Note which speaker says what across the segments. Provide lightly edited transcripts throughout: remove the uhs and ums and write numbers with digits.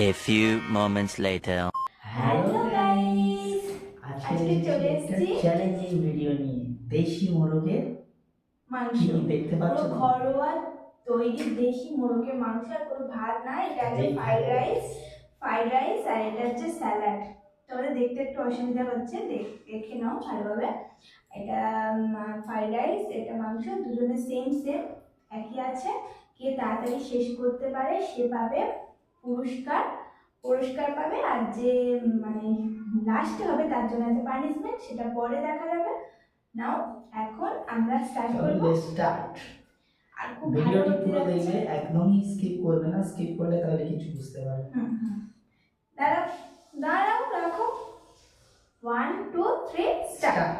Speaker 1: A few moments later.
Speaker 2: Hello guys, আজকে চলে এসেছি
Speaker 3: চ্যালেঞ্জিং ভিডিও নিয়ে দেশি মোরগের
Speaker 2: মাংস।
Speaker 3: কি দেখতে পাচ্ছ
Speaker 2: পুরো ঘরোয়া তৈরি দেশি মোরগের মাংস, আর কোনো ভাত না। এটা আছে ফ্রাইড রাইস আর এটা হচ্ছে স্যালাড। তোমাদের দেখতে একটু অসুবিধা হচ্ছে, দেখে নাও ভালোভাবে। এটা ফ্রাইড রাইস, এটা মাংস, দুজনের সেম একই আছে। কে তাড়াতাড়ি শেষ করতে পারে সে পাবে পুরস্কার পাবে, আর যে মানে লাস্টে হবে তার জন্য আছে পানিশমেন্ট, সেটা পরে দেখা যাবে। নাও এখন আমরা স্টার্ট করব।
Speaker 3: স্টার্ট।
Speaker 2: আর খুব
Speaker 3: ভিডিওটি
Speaker 2: ভালো
Speaker 3: পুরো দেখবে, একদমই স্কিপ করবে না। স্কিপ করলে তাহলে কিছু বুঝতে পারবে না।
Speaker 2: দাঁড়াও রাখো। 1 2 3 স্টার্ট।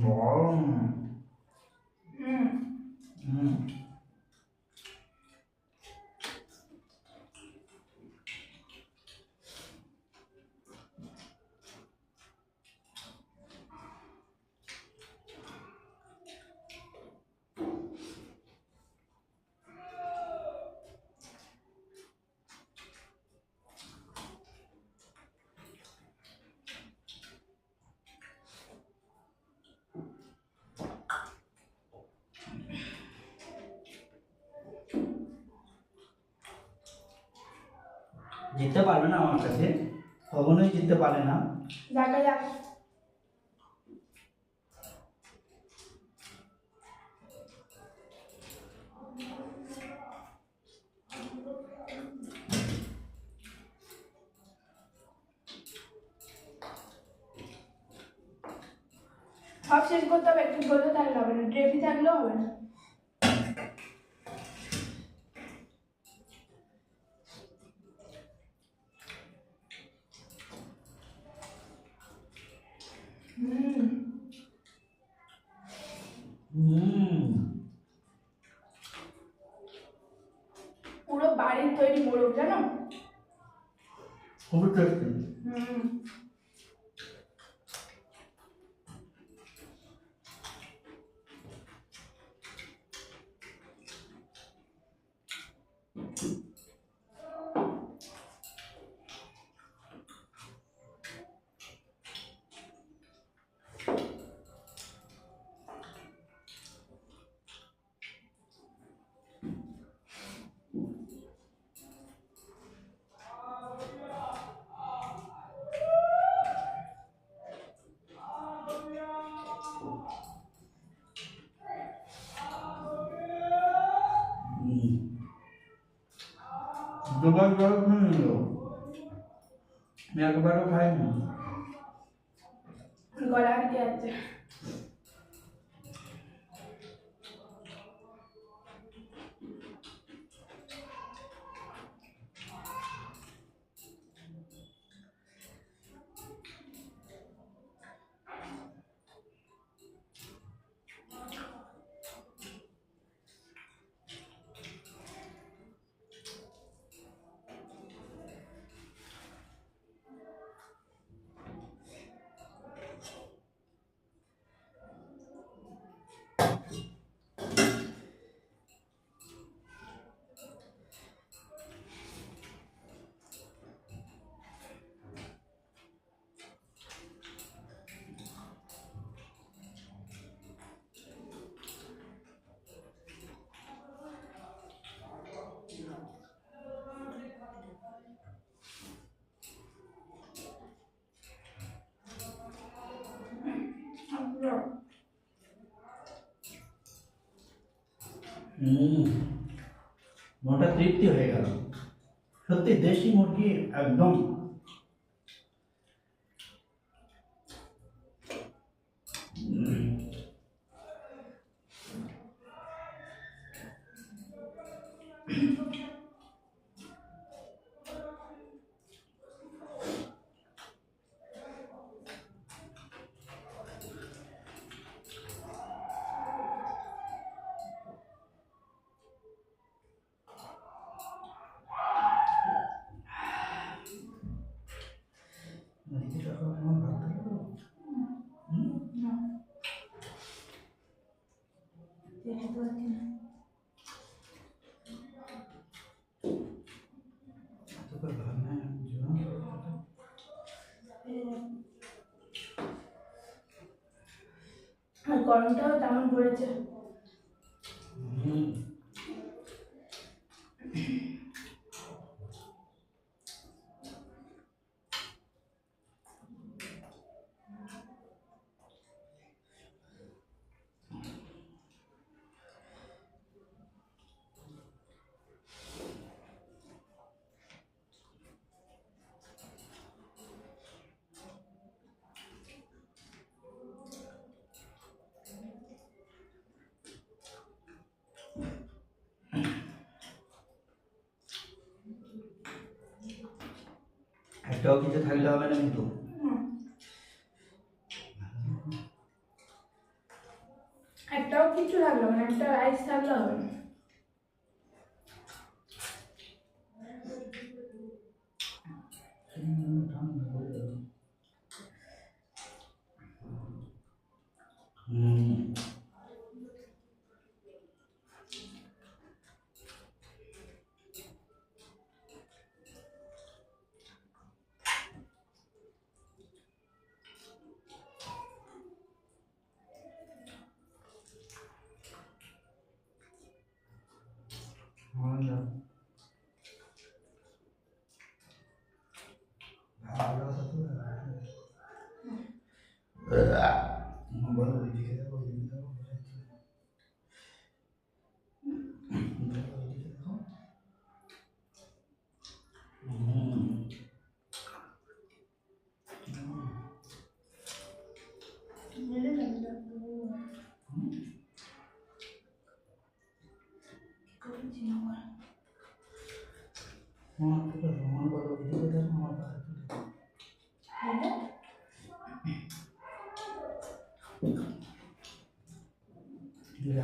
Speaker 3: গরম। জিততে পারবে না আমার কাছে, কখনোই জিততে পারে না।
Speaker 2: দেখা যাক। সব শেষ করতে হবে, একটু ঝোলও থাকলে হবে না, গ্রেভি থাকলেও হবে না। পুরো বাড়ির তৈরি মোরগ, জানো?
Speaker 3: খুবই টেস্টি। দুবার জল খেয়ে নিল, একবারও খাইনি।
Speaker 2: গলা আটকে যাচ্ছে।
Speaker 3: মনটা তৃপ্তি হয়ে গেল। সত্যি দেশি মুরগি একদম
Speaker 2: খেতে পারছি না। আর গরমটাও তেমন পড়েছে।
Speaker 3: একটাও কিছু থাকলে হবে না কিন্তু।
Speaker 2: একটাও কিছু লাগলো না, একটা রাইস থাকলে হবে না।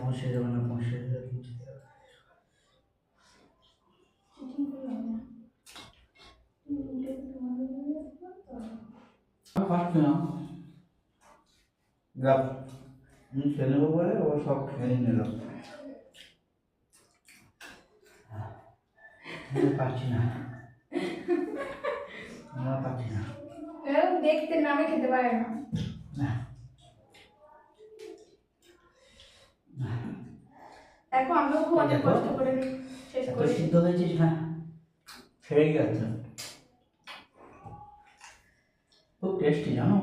Speaker 3: আমার সেই যাবে না, সমস্যা পারছি না। যাক, খেয়ে নেবো বলে ও সব খেয়ে নিল। পারছি না, আমরা পারছি না।
Speaker 2: দেখতে নামে খেতে পারে না। এখন আমিও খুব অনেক কষ্ট করে শেষ
Speaker 3: এত
Speaker 2: করেছি।
Speaker 3: সিদ্ধ হয়েছিস না, ছেড়ে গেছে। খুব টেস্টি জানো।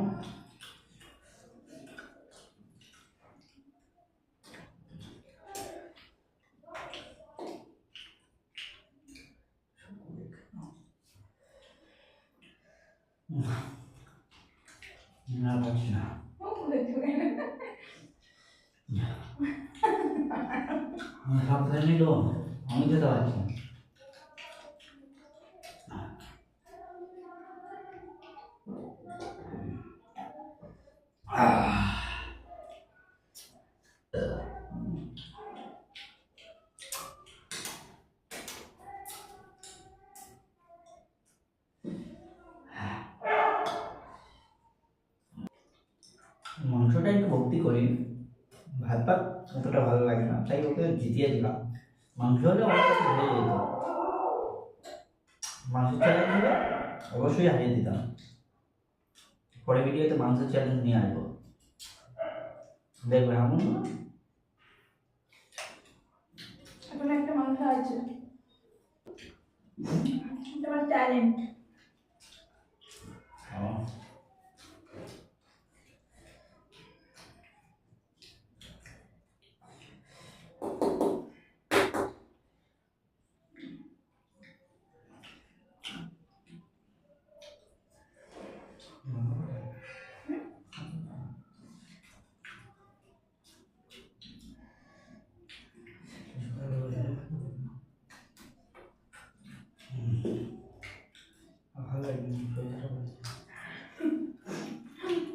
Speaker 3: না পারছি না, সব খেয়ে নিল, আমি খেতে পারছি না। মাংসটা একটু ভক্তি করি, ভাত ভাত অতটা ভালো লাগে না, তাই ওকে জিতিয়ে দিলাম। মাংস হলে অনেক কিছু হয়ে যেত, মাংসের চ্যালেঞ্জ হলে অবশ্যই হারিয়ে দিতাম। পরে ভিডিওতে মাংসের চ্যালেঞ্জ নিয়ে আসবো, দেখবে এমন
Speaker 2: এখন একটা মাংস আছে, তোমার ট্যালেন্ট।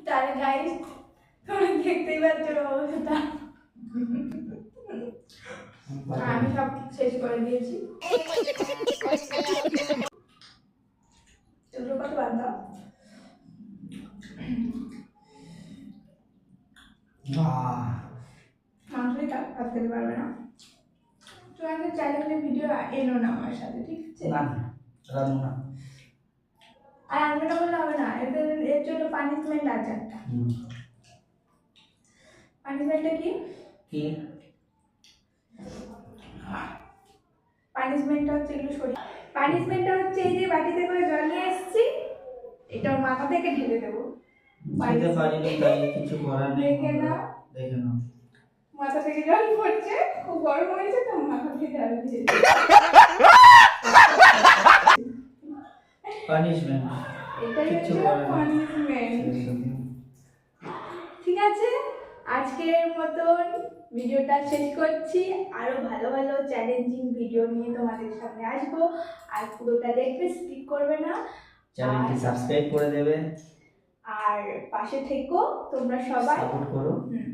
Speaker 2: তাহলে গাইস তোমরা দেখতেই পাচ্ছ অবস্থা। আমি সব শেষ করে দিয়েছি। এগুলো কত বাদ দাও। মাংসই থাক। ভাত খেতে পারবে না। তোমাকে চ্যালেঞ্জের ভিডিও এনো না আমার সাথে, ঠিক আছে?
Speaker 3: না রাখবো না।
Speaker 2: আর আনবে না বললে হবে না, এর জন্য পানিশমেন্ট আছে একটা। পানিশমেন্টটা কি?
Speaker 3: কি
Speaker 2: পানিশমেন্টটা হচ্ছে এগুলো সরি, পানিশমেন্টটা হচ্ছে এই যে বাটিতে করে জল নিয়ে এসেছি, এটা ওর মাথা থেকে ঢেলে দেবো।
Speaker 3: খেতে পারিনি তাই কিছু করার নেই।
Speaker 2: দেখে না,
Speaker 3: দেখে না,
Speaker 2: মাথা থেকে জল পড়ছে, খুব গরম হয়েছে তো মাথা থেকে জল দিয়েছে।
Speaker 3: পানিশমেন্ট
Speaker 2: এটাই
Speaker 3: কিচ্ছু
Speaker 2: হচ্ছে
Speaker 3: করার নেই।
Speaker 2: পানিশমেন্ট। ঠিক আছে, আজকের মতন ভিডিওটা শেষ করছি। আরো ভালো ভালো চ্যালেঞ্জিং ভিডিও নিয়ে তোমাদের সামনে আসবো। আর পুরোটা দেখবে, স্কিপ করবে না।
Speaker 3: চ্যানেলটি সাবস্ক্রাইব করে দেবে
Speaker 2: আর পাশে থেকো তোমরা সবাই।
Speaker 3: সাপোর্ট করো।
Speaker 2: হুম।